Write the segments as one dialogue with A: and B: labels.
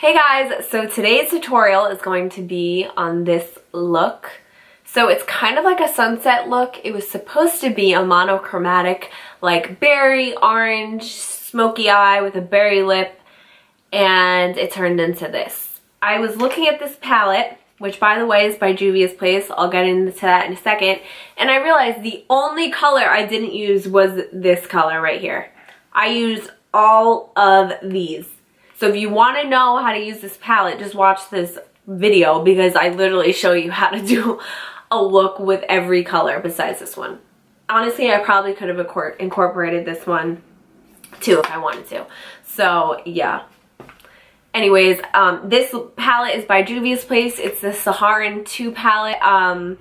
A: Hey guys, so today's tutorial is going to be on this look. So it's kind of like a sunset look. It was supposed to be a monochromatic, like berry, orange, smoky eye with a berry lip, and it turned into this. I was looking at this palette, which by the way is by Juvias Place. I'll get into that in a second. And I realized the only color I didn't use was this color right here. I used all of these. So if you want to know how to use this palette, just watch this video because I literally show you how to do a look with every color besides this one. Honestly, I probably could have incorporated this one too if I wanted to. So yeah. Anyways, this palette is by Juvias Place. It's the Saharan II palette.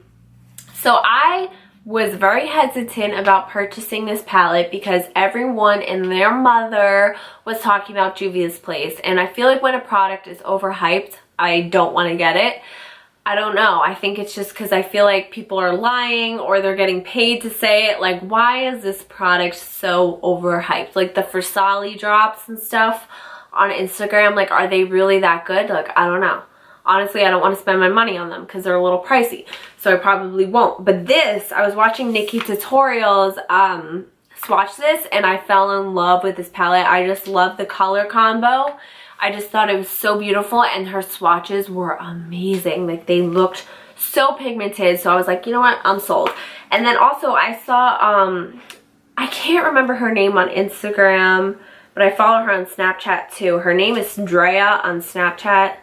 A: So I was very hesitant about purchasing this palette because everyone and their mother was talking about Juvias Place, and I feel like when a product is overhyped, I don't want to get it. I don't know. I think it's just because I feel like people are lying or they're getting paid to say it. Like, why is this product so overhyped? Like the Versali drops and stuff on Instagram, like, are they really that good? Like, I don't know. Honestly, I don't want to spend my money on them because they're a little pricey. So I probably won't. But this, I was watching Nikki Tutorials swatch this and I fell in love with this palette. I just love the color combo. I just thought it was so beautiful and her swatches were amazing. Like, they looked so pigmented. So I was like, you know what? I'm sold. And then also I saw, I can't remember her name on Instagram, but I follow her on Snapchat too. Her name is Drea on Snapchat.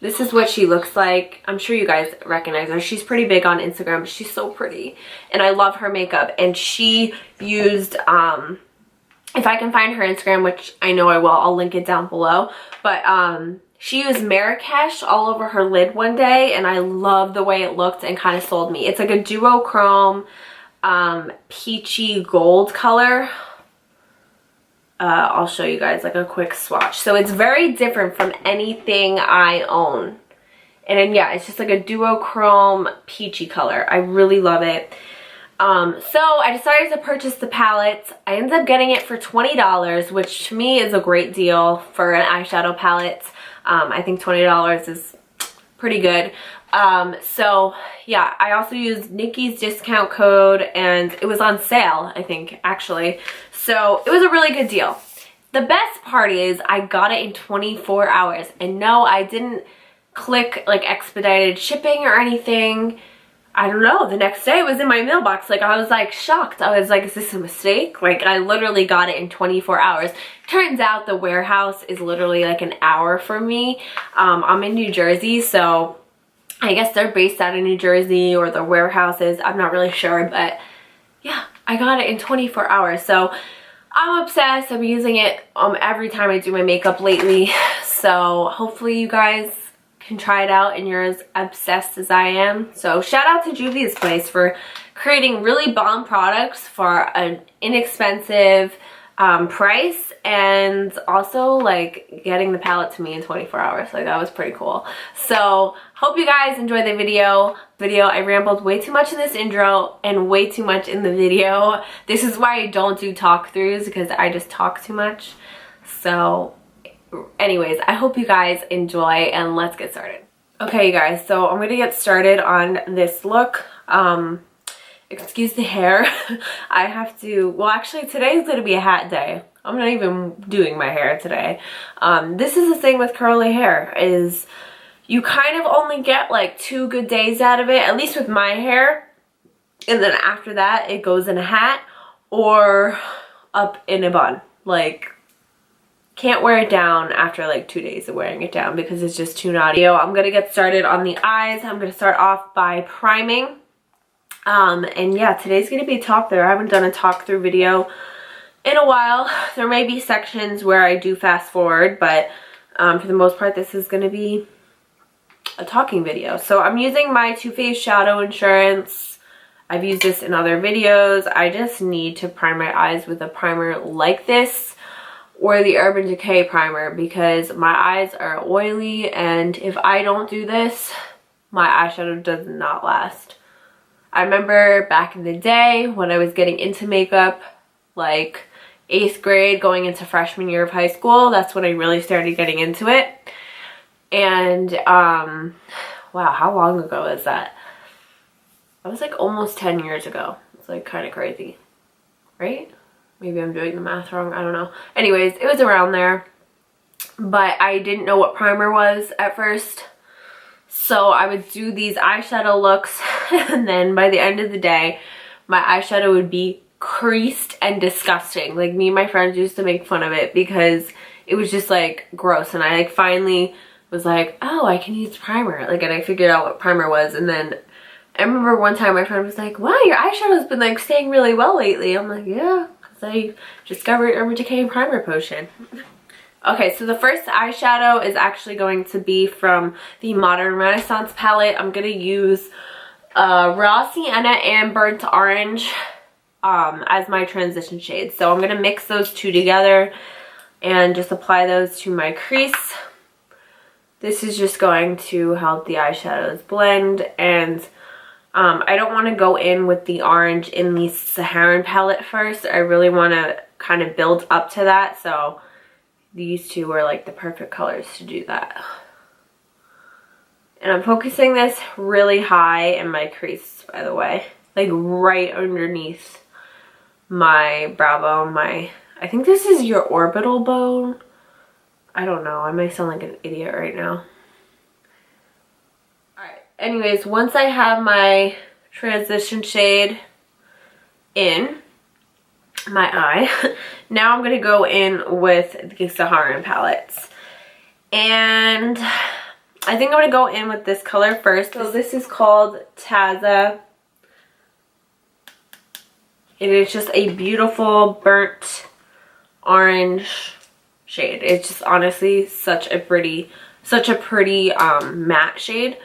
A: This is what she looks like. I'm sure you guys recognize her. She's pretty big on Instagram. She's so pretty. And I love her makeup. And she used, if I can find her Instagram, which I know I will, I'll link it down below. But she used Marrakesh all over her lid one day. And I love the way it looked and kind of sold me. It's like a duochrome peachy gold color. I'll show you guys like a quick swatch. So it's very different from anything I own. And then yeah, it's just like a duochrome peachy color. I really love it. So I decided to purchase the palette. I ended up getting it for $20, which to me is a great deal for an eyeshadow palette. I think $20 is pretty good. So yeah, I also used Nikki's discount code and it was on sale, I think, actually. So it was a really good deal. The best part is I got it in 24 hours. And no, I didn't click like expedited shipping or anything. I don't know, the next day it was in my mailbox. Like, I was like shocked. I was like, is this a mistake? Like, I literally got it in 24 hours. Turns out the warehouse is literally like an hour from me. I'm in New Jersey, so I guess they're based out of New Jersey or their warehouse is. I'm not really sure, but yeah, I got it in 24 hours. So I'm obsessed. I'm using it every time I do my makeup lately. So hopefully you guys can try it out and you're as obsessed as I am. So shout out to Juvia's Place for creating really bomb products for an inexpensive price, and also like getting the palette to me in 24 hours. Like, that was pretty cool. So hope you guys enjoyed the video. I rambled way too much in this intro and way too much in the video. This is why I don't do talk throughs, because I just talk too much. So anyways, I hope you guys enjoy and let's get started. Okay you guys, so I'm gonna get started on this look. Excuse the hair. I have to, well actually today's gonna be a hat day. I'm not even doing my hair today. This is the thing with curly hair, is you kind of only get like 2 good days out of it, at least with my hair. And then after that, it goes in a hat or up in a bun. Like, can't wear it down after like 2 days of wearing it down because it's just too naughty. So I'm gonna get started on the eyes. I'm gonna start off by priming. And yeah, today's gonna be a talk through. I haven't done a talk through video in a while. There may be sections where I do fast forward, but for the most part, this is gonna be a talking video. So I'm using my Too Faced Shadow Insurance. I've used this in other videos. I just need to prime my eyes with a primer like this or the Urban Decay primer because my eyes are oily, and if I don't do this, my eyeshadow does not last. I remember back in the day when I was getting into makeup, like 8th grade going into freshman year of high school, that's when I really started getting into it. And wow, how long ago is that? That was like almost 10 years ago. It's like kind of crazy, right? Maybe I'm doing the math wrong, I don't know. Anyways, it was around there, but I didn't know what primer was at first. So I would do these eyeshadow looks, and then by the end of the day, my eyeshadow would be creased and disgusting. Like, me and my friends used to make fun of it because it was just like gross. And I like finally was like, oh, I can use primer. Like, and I figured out what primer was. And then I remember one time my friend was like, wow, your eyeshadow's been like staying really well lately. I'm like, yeah, because I discovered Urban Decay Primer Potion. Okay, so the first eyeshadow is actually going to be from the Modern Renaissance palette. I'm going to use Raw Sienna and Burnt Orange as my transition shades. So I'm going to mix those two together and just apply those to my crease. This is just going to help the eyeshadows blend, and I don't want to go in with the orange in the Saharan palette first. I really want to kind of build up to that, so these two are like the perfect colors to do that. And I'm focusing this really high in my crease, by the way. Like right underneath my brow bone. I think this is your orbital bone. I don't know. I might sound like an idiot right now. Alright. Anyways, once I have my transition shade in my eye, now I'm going to go in with the Saharan palettes. And I think I'm going to go in with this color first. So this is called Taza. It is just a beautiful burnt orange shade. It's just honestly such a pretty matte shade.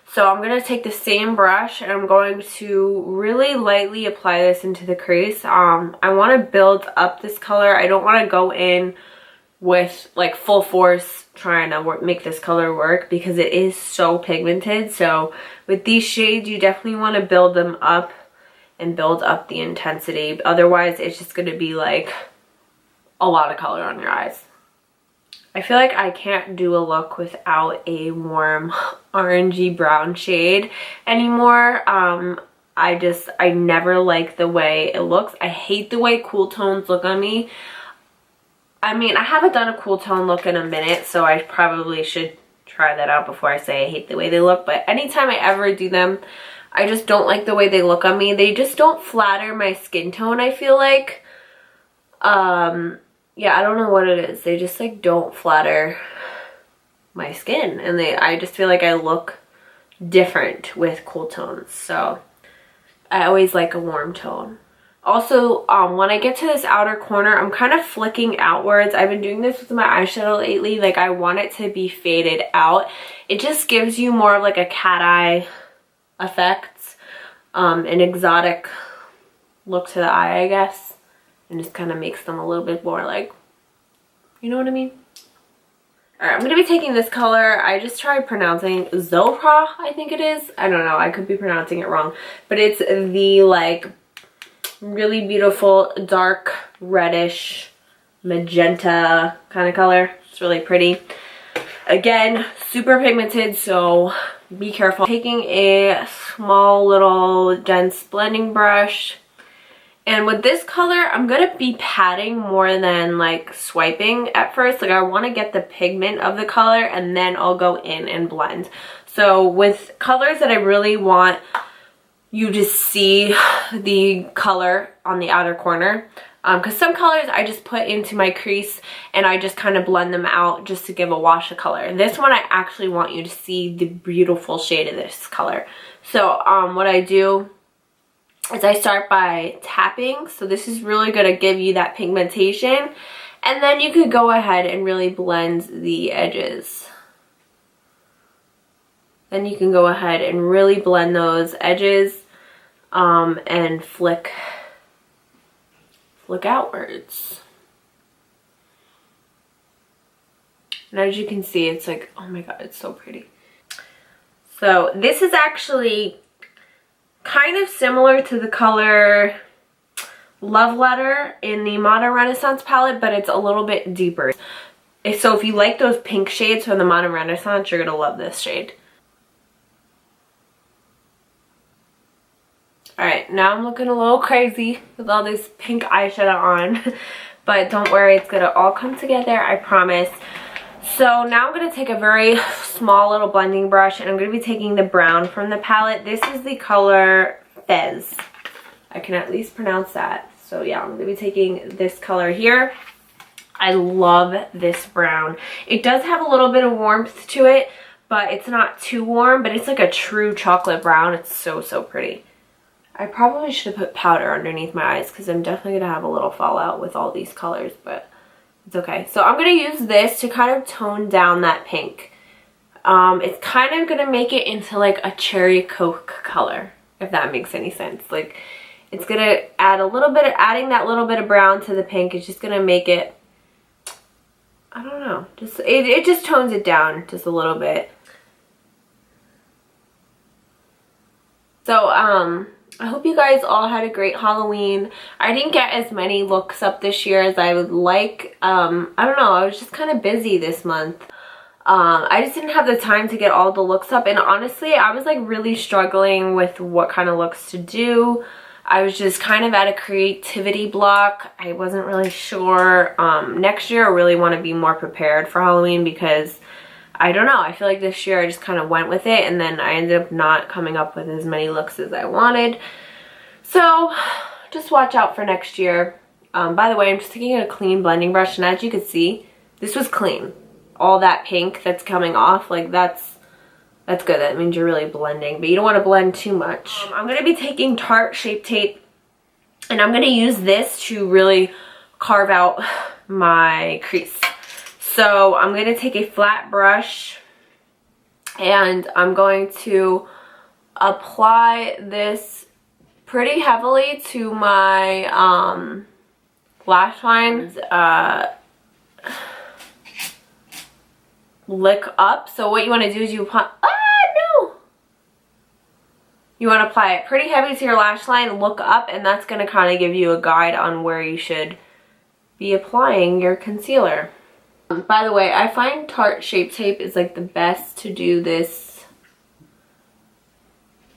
A: So I'm going to take the same brush and I'm going to really lightly apply this into the crease. I want to build up this color. I don't want to go in with like full force trying to make this color work because it is so pigmented. So with these shades, you definitely want to build them up and build up the intensity. Otherwise, it's just going to be like a lot of color on your eyes. I feel like I can't do a look without a warm orangey brown shade anymore. I never like the way it looks. I hate the way cool tones look on me. I mean, I haven't done a cool tone look in a minute, so I probably should try that out before I say I hate the way they look. But anytime I ever do them, I just don't like the way they look on me. They just don't flatter my skin tone, I feel like. Yeah, I don't know what it is. They just like don't flatter my skin, and I just feel like I look different with cool tones. So I always like a warm tone. Also, when I get to this outer corner, I'm kind of flicking outwards. I've been doing this with my eyeshadow lately. Like, I want it to be faded out. It just gives you more of like a cat eye effect, an exotic look to the eye, I guess. And just kind of makes them a little bit more like, you know what I mean? Alright, I'm going to be taking this color. I just tried pronouncing Zopra, I think it is. I don't know, I could be pronouncing it wrong. But it's the like really beautiful dark reddish magenta kind of color. It's really pretty. Again, super pigmented, so be careful. Taking a small little dense blending brush. And with this color, I'm going to be patting more than like swiping at first. Like, I want to get the pigment of the color and then I'll go in and blend. So with colors that I really want you to see the color on the outer corner, because some colors I just put into my crease and I just kind of blend them out just to give a wash of color. This one I actually want you to see the beautiful shade of this color. So what I do is I start by tapping. So this is really going to give you that pigmentation. And then you could go ahead and really blend the edges. Then you can go ahead and really blend those edges and flick outwards. And as you can see, it's like, oh my god, it's so pretty. So this is actually kind of similar to the color Love Letter in the Modern Renaissance palette, but it's a little bit deeper. So if you like those pink shades from the Modern Renaissance, you're gonna love this shade. Alright, now I'm looking a little crazy with all this pink eyeshadow on. But don't worry, it's gonna all come together, I promise. So now I'm gonna take a very small little blending brush, and I'm gonna be taking the brown from the palette. This is the color Fez. I can at least pronounce that. So yeah, I'm gonna be taking this color here. I love this brown. It does have a little bit of warmth to it, but it's not too warm, but it's like a true chocolate brown. It's so, so pretty. I probably should have put powder underneath my eyes because I'm definitely going to have a little fallout with all these colors, but it's okay. So I'm going to use this to kind of tone down that pink. It's kind of going to make it into like a cherry Coke color, if that makes any sense. Like, it's going to add a little bit of, adding that little bit of brown to the pink is just going to make it, I don't know, just it just tones it down just a little bit. So, I hope you guys all had a great Halloween. I didn't get as many looks up this year as I would like. I don't know, I was just kind of busy this month. I just didn't have the time to get all the looks up, and honestly, I was like really struggling with what kind of looks to do. I was just kind of at a creativity block. I wasn't really sure. Next year I really want to be more prepared for Halloween because I don't know, I feel like this year I just kind of went with it, and then I ended up not coming up with as many looks as I wanted. So just watch out for next year. By the way, I'm just taking a clean blending brush, and as you can see, this was clean. All that pink that's coming off, like that's good. That means you're really blending, but you don't want to blend too much. I'm going to be taking Tarte Shape Tape, and I'm going to use this to really carve out my crease. So I'm going to take a flat brush, and I'm going to apply this pretty heavily to my lash lines. Lick up. So what you want to do is you apply, you want to apply it pretty heavy to your lash line, look up, and that's going to kind of give you a guide on where you should be applying your concealer. By the way, I find Tarte Shape Tape is like the best to do this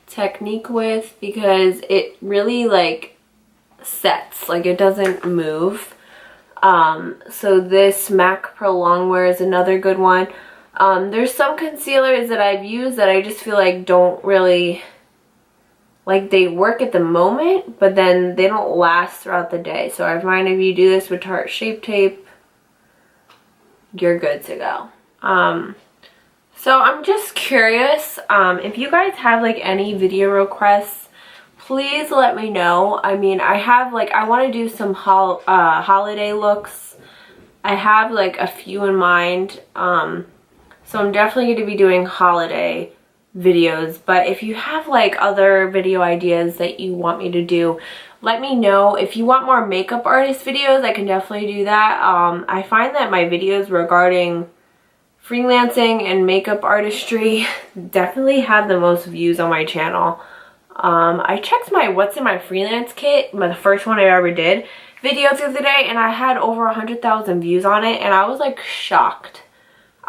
A: technique with because it really like sets, like it doesn't move. So this MAC Pro Longwear is another good one. There's some concealers that I've used that I just feel like don't really, like they work at the moment, but then they don't last throughout the day. So I find if you do this with Tarte Shape Tape, you're good to go. So I'm just curious, if you guys have like any video requests, please let me know. I mean, I have like, I want to do some holiday looks. I have like a few in mind. So I'm definitely going to be doing holiday videos, but if you have like other video ideas that you want me to do, let me know. If you want more makeup artist videos, I can definitely do that. I find that my videos regarding freelancing and makeup artistry definitely have the most views on my channel. I checked my what's in my freelance kit, the first one I ever did, video the other day, and I had over 100,000 views on it, and I was like shocked.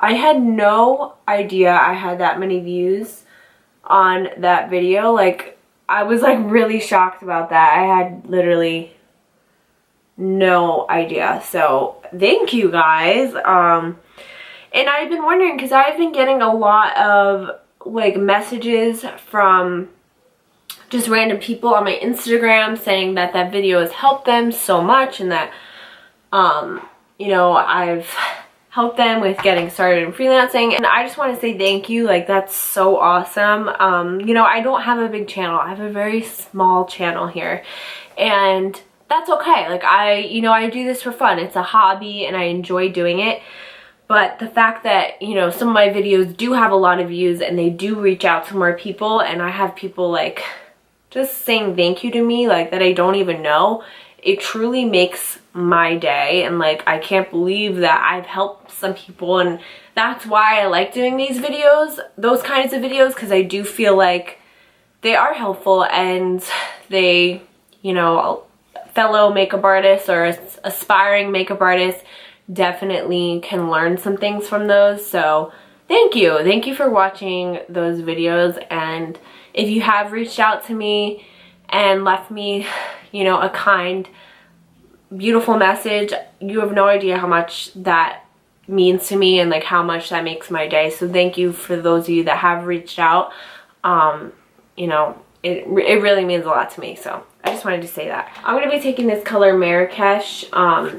A: I had no idea I had that many views on that video. Like, I was like really shocked about that. I had literally no idea. So thank you guys. And I've been wondering because I've been getting a lot of like messages from just random people on my Instagram saying that that video has helped them so much, and that you know, I've helped them with getting started in freelancing, and I just want to say thank you. Like, that's so awesome. You know, I don't have a big channel. I have a very small channel here, and that's okay. Like, you know, I do this for fun. It's a hobby and I enjoy doing it. But the fact that, you know, some of my videos do have a lot of views and they do reach out to more people, and I have people like just saying thank you to me, like, that I don't even know, it truly makes my day. And like, I can't believe that I've helped some people, and that's why I like doing these videos, those kinds of videos, because I do feel like they are helpful, and they, you know, fellow makeup artists or aspiring makeup artists definitely can learn some things from those. So thank you for watching those videos, and if you have reached out to me and left me, you know, a kind, beautiful message, you have no idea how much that means to me and like how much that makes my day. So thank you for those of you that have reached out. You know, it really means a lot to me, so I just wanted to say that. I'm going to be taking this color Marrakesh.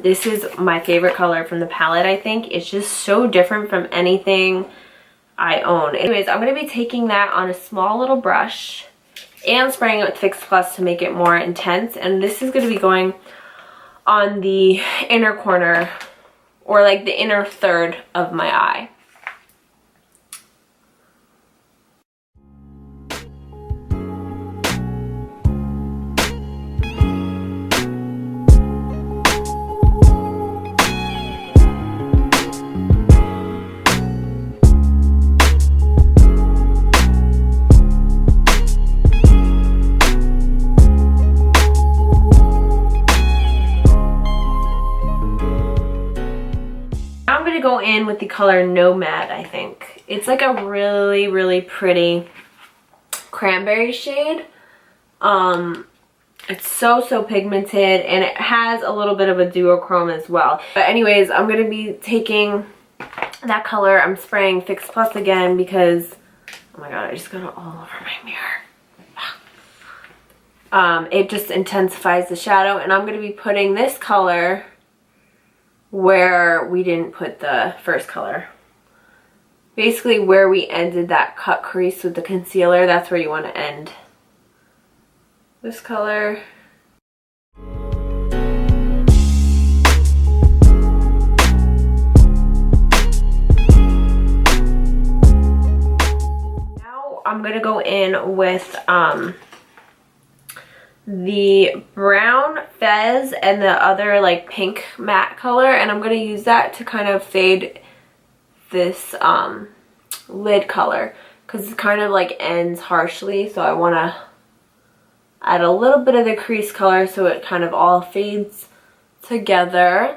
A: This is my favorite color from the palette, I think. It's just so different from anything I own. Anyways, I'm going to be taking that on a small little brush and spraying it with Fix Plus to make it more intense. And this is going to be going on the inner corner, or like the inner third of my eye. I'm going to go in with the color Nomad, I think. It's like a really, really pretty cranberry shade. It's so pigmented, and it has a little bit of a duochrome as well. But anyways, I'm going to be taking that color. I'm spraying Fix Plus again because, oh my god, I just got it all over my mirror. It just intensifies the shadow, and I'm going to be putting this color where we didn't put the first color. Basically where we ended that cut crease with the concealer, that's where you want to end this color. Now I'm going to go in with the brown fez and the other like pink matte color, and I'm going to use that to kind of fade this lid color because it kind of like ends harshly, so I want to add a little bit of the crease color so it kind of all fades together.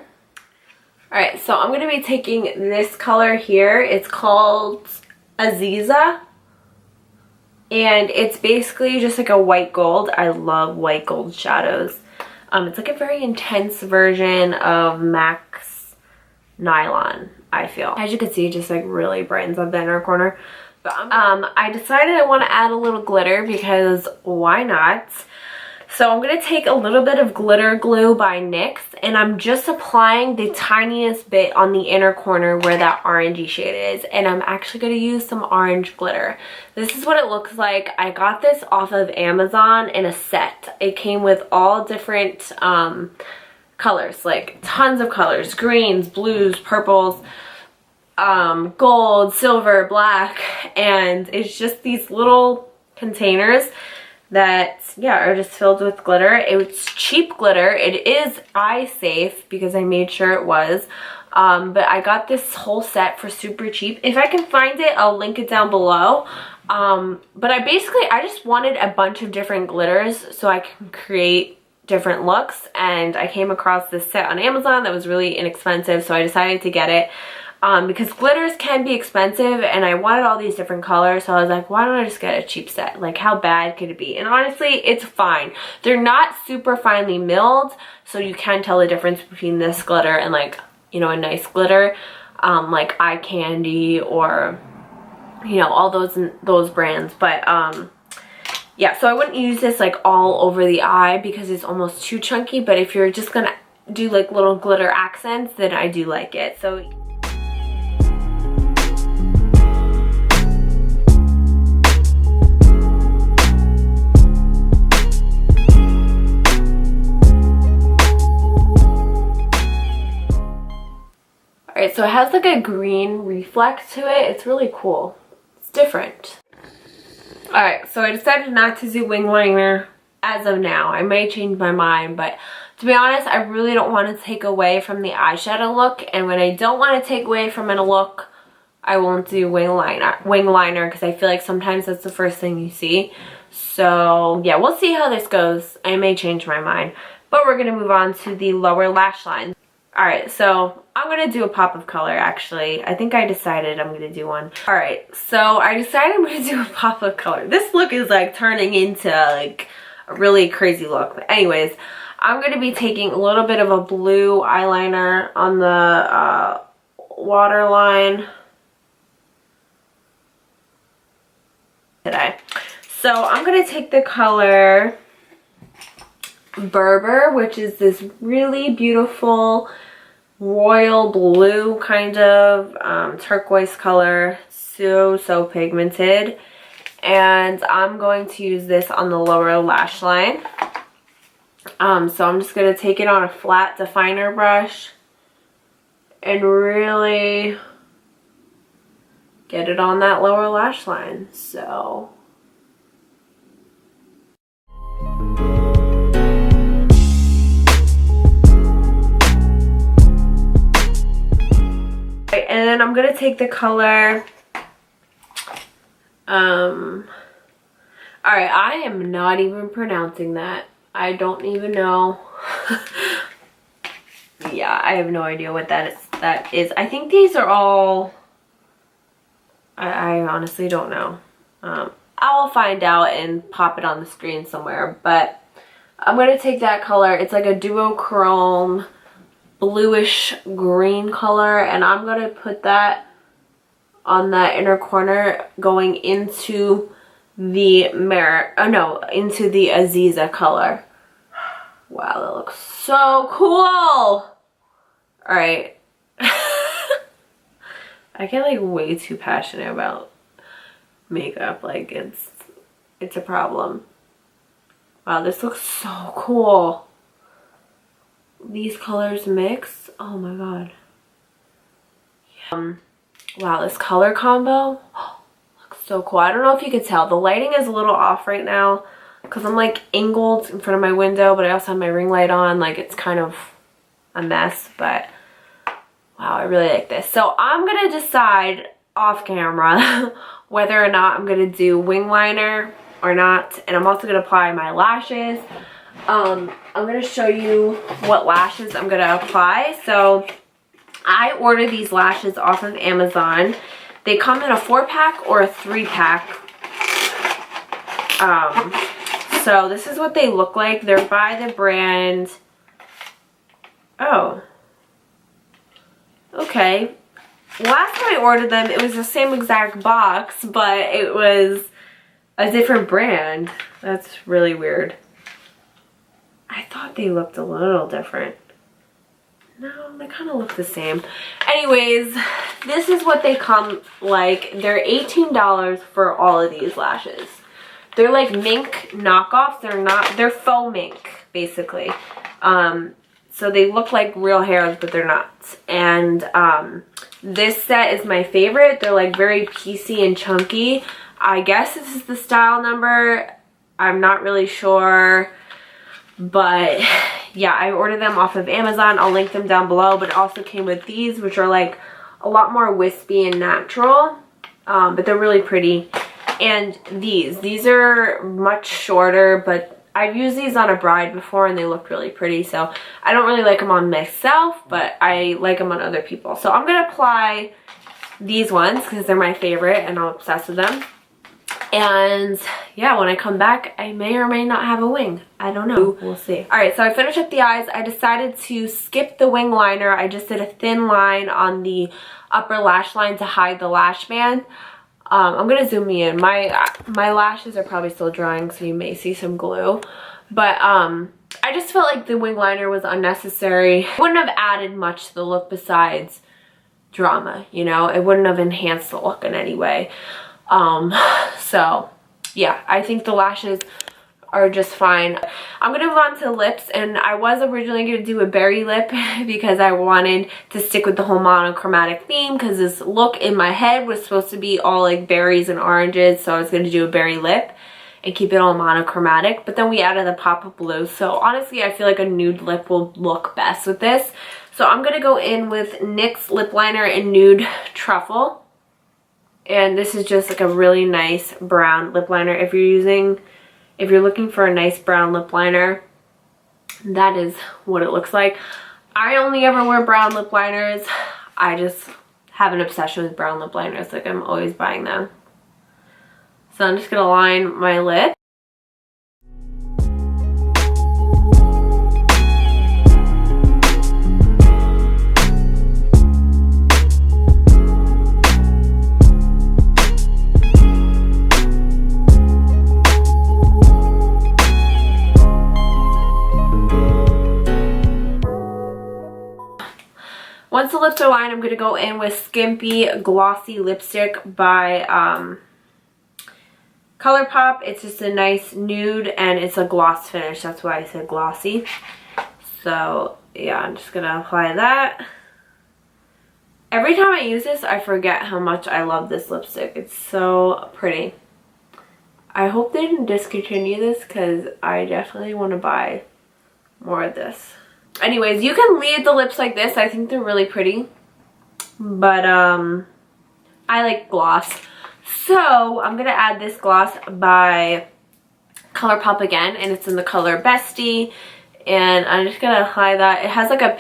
A: Alright, so I'm going to be taking this color here. It's called Aziza. And it's basically just like a white gold. I love white gold shadows. It's like a very intense version of MAC's Nylon, I feel. As you can see, it just like really brightens up the inner corner. But I decided I want to add a little glitter because why not? So I'm going to take a little bit of glitter glue by NYX, and I'm just applying the tiniest bit on the inner corner where that orangey shade is, and I'm actually going to use some orange glitter. This is what it looks like. I got this off of Amazon in a set. It came with all different colors, like tons of colors, greens, blues, purples, gold, silver, black, and it's just these little containers that, yeah, are just filled with glitter. It's cheap glitter. It is eye safe because I made sure it was. But I got this whole set for super cheap. If I can find it, I'll link it down below. But I just wanted a bunch of different glitters so I can create different looks, and I came across this set on Amazon that was really inexpensive, so I decided to get it. Because glitters can be expensive, and I wanted all these different colors, so I was like, why don't I just get a cheap set? Like, how bad could it be? And honestly, it's fine. They're not super finely milled, so you can tell the difference between this glitter and, like, you know, a nice glitter, like Eye Candy or, you know, all those brands. But yeah, so I wouldn't use this like all over the eye because it's almost too chunky, but if you're just gonna do like little glitter accents, then I do like it. So alright, so it has like a green reflex to it. It's really cool. It's different. Alright, so I decided not to do wing liner as of now. I may change my mind, but to be honest, I really don't want to take away from the eyeshadow look. And when I don't want to take away from a look, I won't do wing liner because I feel like sometimes that's the first thing you see. So yeah, we'll see how this goes. I may change my mind. But we're going to move on to the lower lash line. Alright, so I'm going to do a pop of color actually. I think I decided I'm going to do one. Alright, so I decided I'm going to do a pop of color. This look is like turning into like a really crazy look. But anyways, I'm going to be taking a little bit of a blue eyeliner on the waterline today. So I'm going to take the color Berber, which is this really beautiful royal blue kind of turquoise color. So pigmented. And I'm going to use this on the lower lash line. So I'm just going to take it on a flat definer brush and really get it on that lower lash line. So and then I'm going to take the color, alright, I am not even pronouncing that. I don't even know. Yeah, I have no idea what that is. I think these are all, I honestly don't know. I will find out and pop it on the screen somewhere, but I'm going to take that color. It's like a duochrome bluish green color, and I'm going to put that on that inner corner going into the mirror, oh no, into the Aziza color. Wow, that looks so cool. Alright. I get like way too passionate about makeup, like it's a problem. Wow, this looks so cool. These colors mix, oh my god. Wow, this color combo looks so cool. I don't know if you could tell, the lighting is a little off right now because I'm like angled in front of my window, but I also have my ring light on. Like it's kind of a mess, but wow, I really like this. So I'm gonna decide off camera whether or not I'm gonna do wing liner or not, and I'm also gonna apply my lashes. I'm gonna show you what lashes I'm gonna apply. So I ordered these lashes off of Amazon. They come in a 4-pack or a 3-pack. So this is what they look like. They're by the brand. Oh. Okay. Last time I ordered them, it was the same exact box, but it was a different brand. That's really weird. I thought they looked a little different. No, they kind of look the same. Anyways, this is what they come like. They're $18 for all of these lashes. They're like mink knockoffs. They're faux mink, basically. So they look like real hairs, but they're not. And this set is my favorite. They're like very piecey and chunky. I guess this is the style number. I'm not really sure. But yeah, I ordered them off of Amazon. I'll link them down below. But it also came with these, which are like a lot more wispy and natural. But they're really pretty. And these are much shorter, but I've used these on a bride before and they look really pretty. So I don't really like them on myself, but I like them on other people. So I'm going to apply these ones because they're my favorite and I'm obsessed with them. And yeah, when I come back, I may or may not have a wing. I don't know. We'll see. Alright, so I finished up the eyes. I decided to skip the wing liner. I just did a thin line on the upper lash line to hide the lash band. I'm going to zoom in. My lashes are probably still drying, so you may see some glue. But I just felt like the wing liner was unnecessary. It wouldn't have added much to the look besides drama, you know? It wouldn't have enhanced the look in any way. So yeah, I think the lashes are just fine. I'm gonna move on to lips, and I was originally gonna do a berry lip because I wanted to stick with the whole monochromatic theme, because this look in my head was supposed to be all like berries and oranges, so I was gonna do a berry lip and keep it all monochromatic, but then we added a pop of blue. So honestly, I feel like a nude lip will look best with this. So I'm gonna go in with NYX lip liner in Nude Truffle. And this is just like a really nice brown lip liner. If you're looking for a nice brown lip liner, that is what it looks like. I only ever wear brown lip liners. I just have an obsession with brown lip liners. Like, I'm always buying them. So I'm just gonna line my lip. Once the lips are lined, I'm going to go in with Skimpy Glossy Lipstick by Colourpop. It's just a nice nude and it's a gloss finish. That's why I said glossy. So yeah, I'm just going to apply that. Every time I use this, I forget how much I love this lipstick. It's so pretty. I hope they didn't discontinue this because I definitely want to buy more of this. Anyways, you can leave the lips like this. I think they're really pretty. But I like gloss. So I'm going to add this gloss by Colourpop again. And it's in the color Bestie. And I'm just going to apply that. It has like a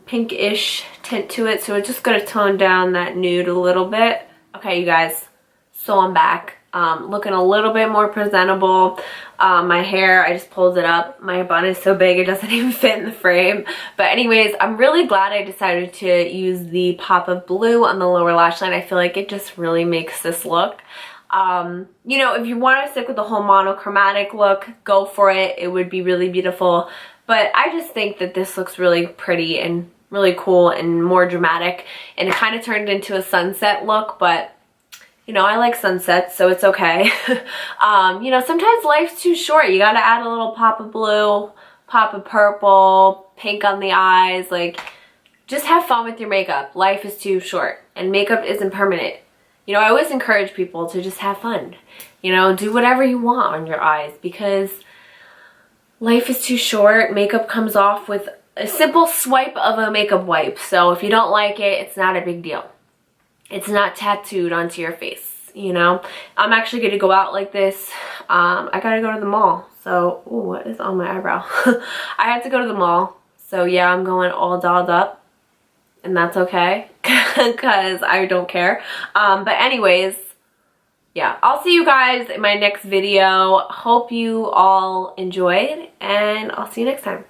A: pinkish tint to it. So it's just going to tone down that nude a little bit. Okay, you guys. So I'm back. Looking a little bit more presentable. My hair, I just pulled it up. My bun is so big it doesn't even fit in the frame. But anyways, I'm really glad I decided to use the pop of blue on the lower lash line. I feel like it just really makes this look. You know, if you want to stick with the whole monochromatic look, go for it. It would be really beautiful. But I just think that this looks really pretty and really cool and more dramatic. And it kind of turned into a sunset look, but you know, I like sunsets, so it's okay. You know, sometimes life's too short. You gotta add a little pop of blue, pop of purple, pink on the eyes. Like, just have fun with your makeup. Life is too short, and makeup isn't permanent. You know, I always encourage people to just have fun. You know, do whatever you want on your eyes because life is too short. Makeup comes off with a simple swipe of a makeup wipe. So if you don't like it, it's not a big deal. It's not tattooed onto your face, you know. I'm actually going to go out like this. I gotta go to the mall. So, ooh, what is on my eyebrow? I have to go to the mall. So yeah, I'm going all dolled up. And that's okay. Because I don't care. But anyways, yeah. I'll see you guys in my next video. Hope you all enjoyed. And I'll see you next time.